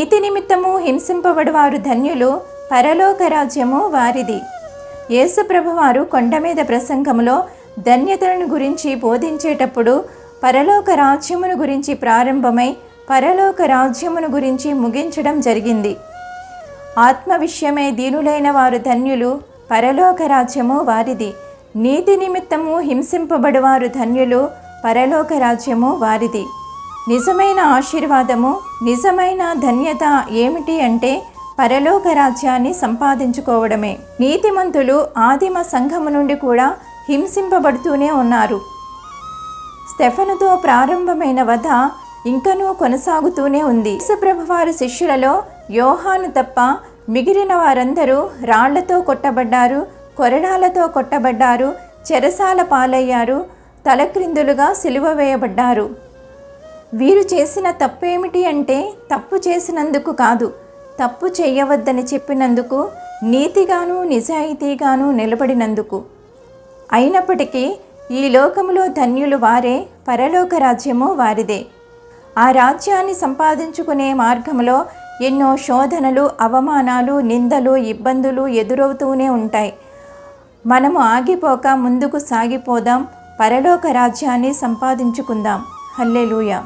నీతి నిమిత్తము హింసింపబడువారు ధన్యులు, పరలోక రాజ్యము వారిది. యేసు ప్రభువారు కొండ మీద ప్రసంగములో ధన్యతలను గురించి బోధించేటప్పుడు పరలోక రాజ్యమును గురించి ప్రారంభమై పరలోక రాజ్యమును గురించి ముగించడం జరిగింది. ఆత్మ విషయమై దీనులైన వారు ధన్యులు, పరలోక రాజ్యము వారిది. నీతి నిమిత్తము హింసింపబడువారు ధన్యులు, పరలోక రాజ్యము వారిది. నిజమైన ఆశీర్వాదము, నిజమైన ధన్యత ఏమిటి అంటే పరలోక రాజ్యాన్ని సంపాదించుకోవడమే. నీతిమంతులు ఆదిమ సంఘము నుండి కూడా హింసింపబడుతూనే ఉన్నారు. స్టెఫనుతో ప్రారంభమైన వధ ఇంకనూ కొనసాగుతూనే ఉంది. యేసుప్రభువారి శిష్యులలో యోహాను తప్ప మిగిలిన వారందరూ రాళ్లతో కొట్టబడ్డారు, కొరడాలతో కొట్టబడ్డారు, చెరసాల పాలయ్యారు, తలక్రిందులుగా సిలువ వేయబడ్డారు. వీరు చేసిన తప్పేమిటి అంటే తప్పు చేసినందుకు కాదు, తప్పు చేయవద్దని చెప్పినందుకు, నీతిగాను నిజాయితీగాను నిలబడినందుకు. అయినప్పటికీ ఈ లోకములో ధన్యులు వారే, పరలోక రాజ్యము వారిదే. ఆ రాజ్యాన్ని సంపాదించుకునే మార్గంలో ఎన్నో శోధనలు, అవమానాలు, నిందలు, ఇబ్బందులు ఎదురవుతూనే ఉంటాయి. మనము ఆగిపోక ముందుకు సాగిపోదాం, పరలోక రాజ్యాన్ని సంపాదించుకుందాం. హల్లెలూయా.